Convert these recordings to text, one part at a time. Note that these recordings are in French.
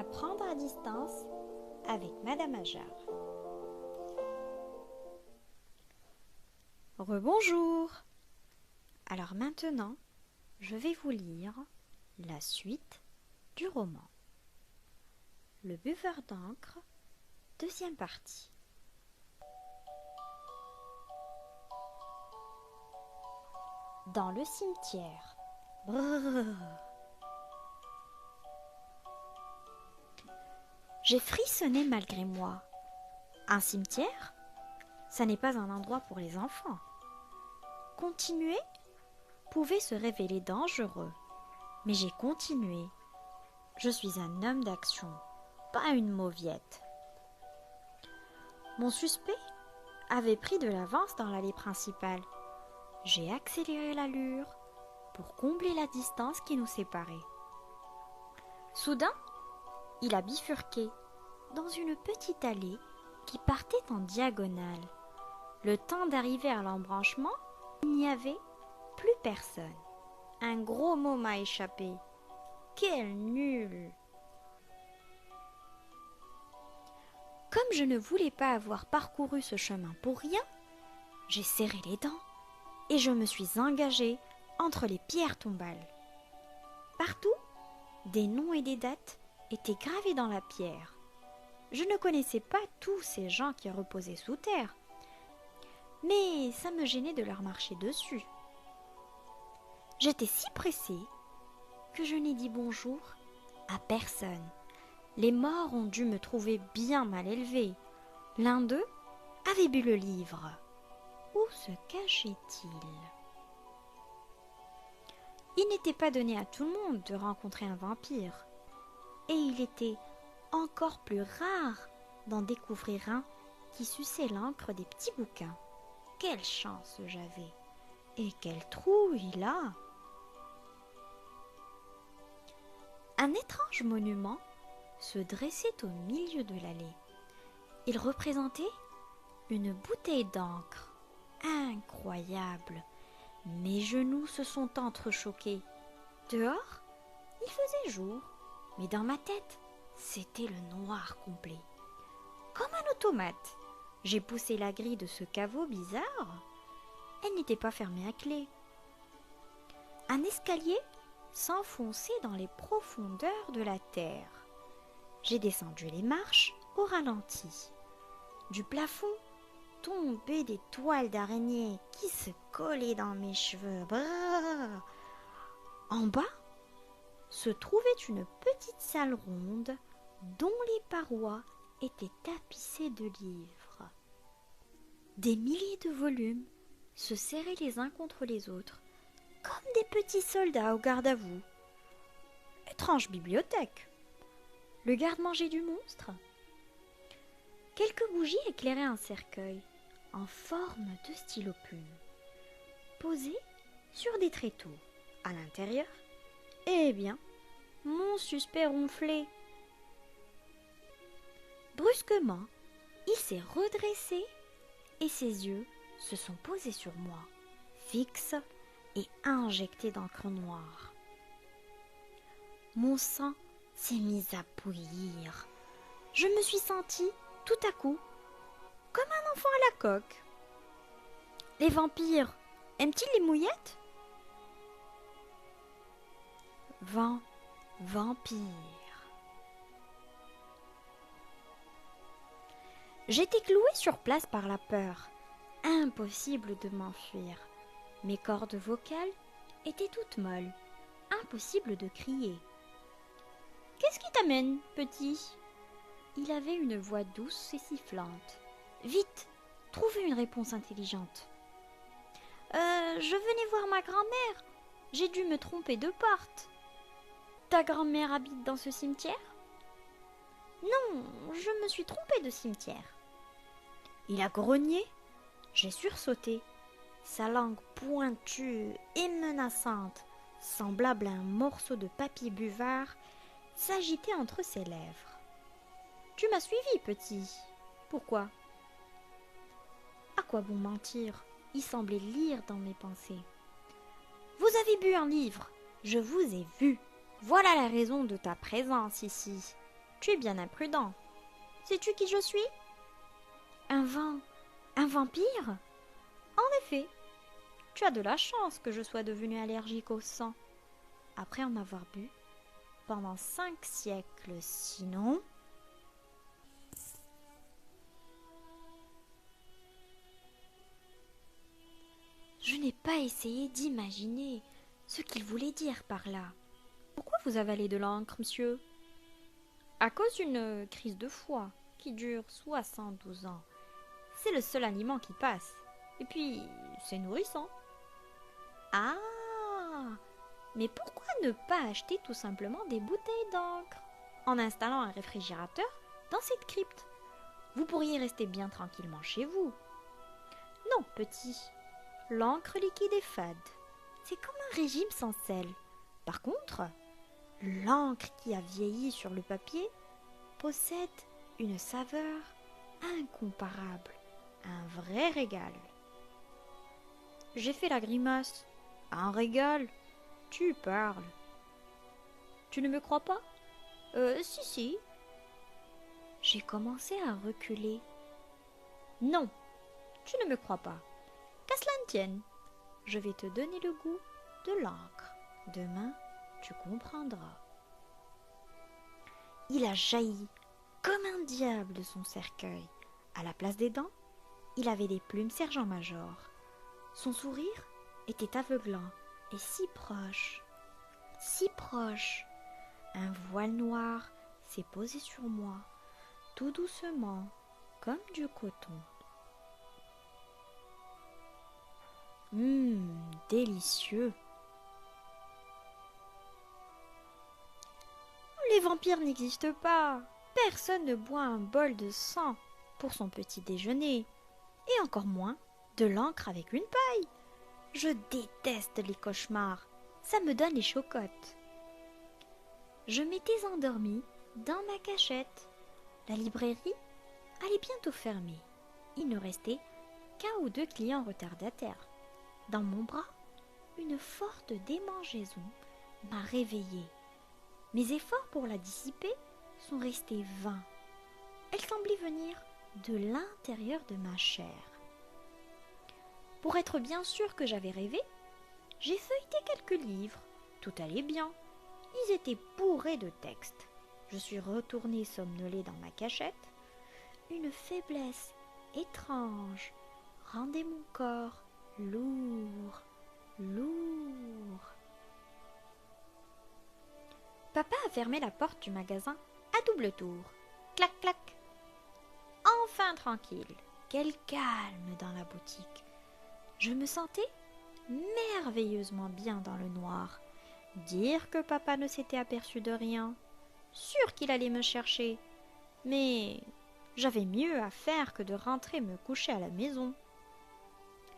Apprendre à distance avec Madame Ajar. Rebonjour. Alors maintenant, je vais vous lire la suite du roman. Le buveur d'encre, deuxième partie. Dans le cimetière. Brrr. J'ai frissonné malgré moi. Un cimetière, ça n'est pas un endroit pour les enfants. Continuer pouvait se révéler dangereux, mais j'ai continué. Je suis un homme d'action, pas une mauviette. Mon suspect avait pris de l'avance dans l'allée principale. J'ai accéléré l'allure pour combler la distance qui nous séparait. Soudain, il a bifurqué dans une petite allée qui partait en diagonale. Le temps d'arriver à l'embranchement, il n'y avait plus personne. Un gros mot m'a échappé. Quel nul! Comme je ne voulais pas avoir parcouru ce chemin pour rien, j'ai serré les dents et je me suis engagée entre les pierres tombales. Partout, des noms et des dates étaient gravés dans la pierre. Je ne connaissais pas tous ces gens qui reposaient sous terre, mais ça me gênait de leur marcher dessus. J'étais si pressée que je n'ai dit bonjour à personne. Les morts ont dû me trouver bien mal élevée. L'un d'eux avait bu le livre. Où se cachait-il? Il n'était pas donné à tout le monde de rencontrer un vampire, et il était encore plus rare d'en découvrir un qui suçait l'encre des petits bouquins. Quelle chance j'avais! Et quel trou il a! Un étrange monument se dressait au milieu de l'allée. Il représentait une bouteille d'encre. Incroyable! Mes genoux se sont entrechoqués. Dehors, il faisait jour, mais dans ma tête, c'était le noir complet. Comme un automate, j'ai poussé la grille de ce caveau bizarre. Elle n'était pas fermée à clé. Un escalier s'enfonçait dans les profondeurs de la terre. J'ai descendu les marches au ralenti. Du plafond tombaient des toiles d'araignée qui se collaient dans mes cheveux. Brrr. En bas se trouvait une petite salle ronde dont les parois étaient tapissées de livres. Des milliers de volumes se serraient les uns contre les autres, comme des petits soldats au garde-à-vous. Étrange bibliothèque. Le garde-manger du monstre. Quelques bougies éclairaient un cercueil en forme de stylo plume, posé sur des tréteaux. À l'intérieur, eh bien, mon suspect ronflait. Brusquement, il s'est redressé et ses yeux se sont posés sur moi, fixes et injectés d'encre noire. Mon sang s'est mis à bouillir. Je me suis sentie, tout à coup, comme un enfant à la coque. Les vampires, aiment-ils les mouillettes? Vampire. J'étais clouée sur place par la peur. Impossible de m'enfuir. Mes cordes vocales étaient toutes molles. Impossible de crier. « Qu'est-ce qui t'amène, petit ?» Il avait une voix douce et sifflante. « Vite, trouvez une réponse intelligente. »« Je venais voir ma grand-mère. J'ai dû me tromper de porte. »« Ta grand-mère habite dans ce cimetière ?»« Non, je me suis trompée de cimetière. » Il a grogné. J'ai sursauté. Sa langue pointue et menaçante, semblable à un morceau de papier buvard, s'agitait entre ses lèvres. « Tu m'as suivi, petit. Pourquoi ?»« À quoi bon mentir ? Il semblait lire dans mes pensées. »« Vous avez bu un livre. Je vous ai vu. Voilà la raison de ta présence ici. Tu es bien imprudent. Sais-tu qui je suis? Un vampire? En effet, tu as de la chance que je sois devenue allergique au sang, après en avoir bu pendant 5 siècles, sinon... Je n'ai pas essayé d'imaginer ce qu'il voulait dire par là. Pourquoi vous avalez de l'encre, monsieur? À cause d'une crise de foie qui dure 72 ans. C'est le seul aliment qui passe. Et puis, c'est nourrissant. Ah! Mais pourquoi ne pas acheter tout simplement des bouteilles d'encre en installant un réfrigérateur dans cette crypte? Vous pourriez rester bien tranquillement chez vous. Non, petit. L'encre liquide est fade. C'est comme un régime sans sel. Par contre, l'encre qui a vieilli sur le papier possède une saveur incomparable. Un vrai régal. J'ai fait la grimace. Un régal? Tu parles. Tu ne me crois pas? Si. J'ai commencé à reculer. Non, tu ne me crois pas. Qu'à cela ne tienne, je vais te donner le goût de l'encre. Demain, tu comprendras. Il a jailli comme un diable de son cercueil. À la place des dents, il avait des plumes sergent-major. Son sourire était aveuglant et si proche, si proche. Un voile noir s'est posé sur moi, tout doucement, comme du coton. Délicieux. Les vampires n'existent pas. Personne ne boit un bol de sang pour son petit déjeuner. Et encore moins de l'encre avec une paille. Je déteste les cauchemars. Ça me donne les chocottes. Je m'étais endormie dans ma cachette. La librairie allait bientôt fermer. Il ne restait qu'un ou deux clients retardataires. Dans mon bras, une forte démangeaison m'a réveillée. Mes efforts pour la dissiper sont restés vains. Elle semblait venir de l'intérieur de ma chair. Pour être bien sûre que j'avais rêvé, j'ai feuilleté quelques livres. Tout allait bien. Ils étaient bourrés de textes. Je suis retournée somnolée dans ma cachette. Une faiblesse étrange rendait mon corps lourd. Papa a fermé la porte du magasin à double tour. Clac, clac. Enfin tranquille. Quel calme dans la boutique. Je me sentais merveilleusement bien dans le noir. Dire que papa ne s'était aperçu de rien. Sûr qu'il allait me chercher. Mais j'avais mieux à faire que de rentrer me coucher à la maison.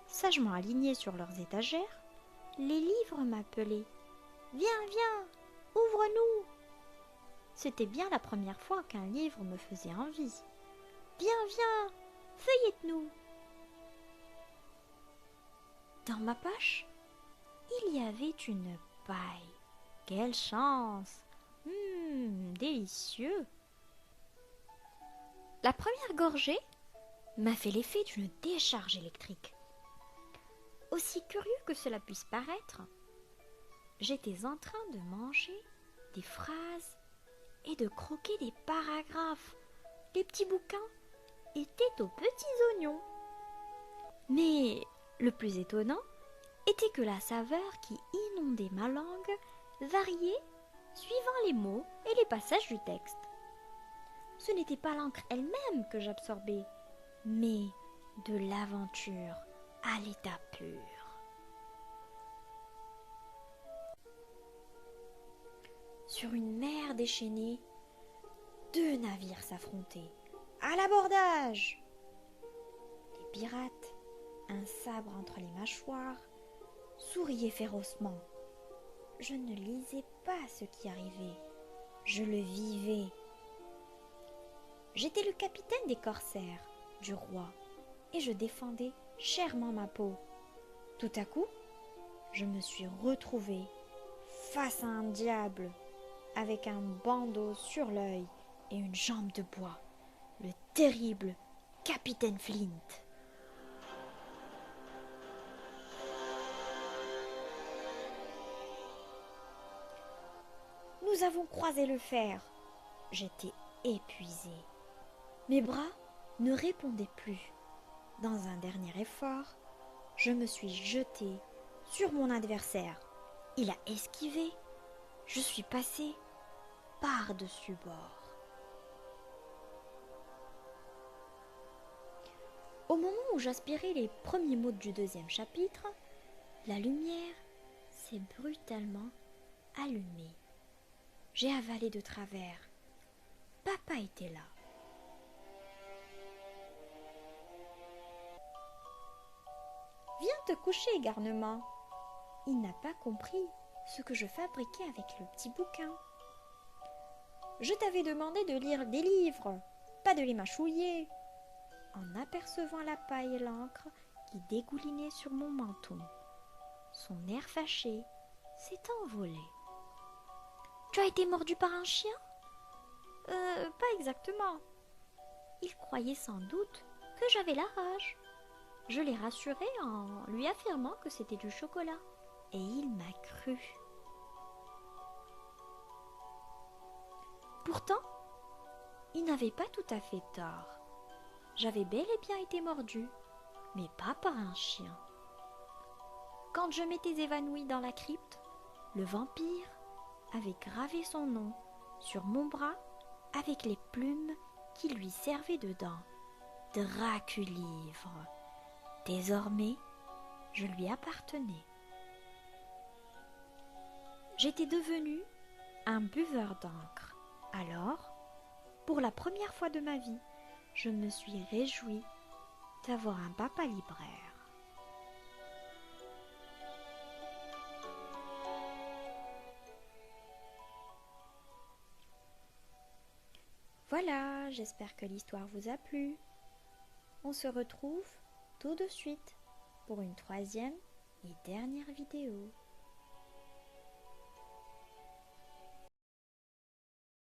Sagement alignés sur leurs étagères, les livres m'appelaient. Viens, ouvre-nous. C'était bien la première fois qu'un livre me faisait envie. Viens, feuillette-nous. Dans ma poche, il y avait une paille. Quelle chance! Délicieux! La première gorgée m'a fait l'effet d'une décharge électrique. Aussi curieux que cela puisse paraître, j'étais en train de manger des phrases et de croquer des paragraphes. Les petits bouquins étaient aux petits oignons. Mais le plus étonnant était que la saveur qui inondait ma langue variait suivant les mots et les passages du texte. Ce n'était pas l'encre elle-même que j'absorbais, mais de l'aventure à l'état pur. Sur une mer déchaînée, 2 navires s'affrontaient. À l'abordage! Les pirates, un sabre entre les mâchoires, souriaient férocement. Je ne lisais pas ce qui arrivait, je le vivais. J'étais le capitaine des corsaires du roi et je défendais chèrement ma peau. Tout à coup, je me suis retrouvée face à un diable avec un bandeau sur l'œil et une jambe de bois, le terrible Capitaine Flint. Nous avons croisé le fer. J'étais épuisée. Mes bras ne répondaient plus. Dans un dernier effort, je me suis jetée sur mon adversaire. Il a esquivé. Je suis passée par-dessus bord. Au moment où j'aspirais les premiers mots du 2e chapitre, la lumière s'est brutalement allumée. J'ai avalé de travers. Papa était là. Viens te coucher, Garnement. Il n'a pas compris ce que je fabriquais avec le petit bouquin. Je t'avais demandé de lire des livres, pas de les mâchouiller. En apercevant la paille et l'encre qui dégoulinaient sur mon menton, son air fâché s'est envolé. Tu as été mordu par un chien ? Pas exactement. Il croyait sans doute que j'avais la rage. Je l'ai rassuré en lui affirmant que c'était du chocolat. Et il m'a cru. Pourtant, il n'avait pas tout à fait tort. J'avais bel et bien été mordue, mais pas par un chien. Quand je m'étais évanouie dans la crypte, le vampire avait gravé son nom sur mon bras avec les plumes qui lui servaient de dents. Draculivre. Désormais, je lui appartenais. J'étais devenue un buveur d'encre. Alors, pour la première fois de ma vie, je me suis réjouie d'avoir un papa libraire. Voilà, j'espère que l'histoire vous a plu. On se retrouve tout de suite pour une 3e et dernière vidéo.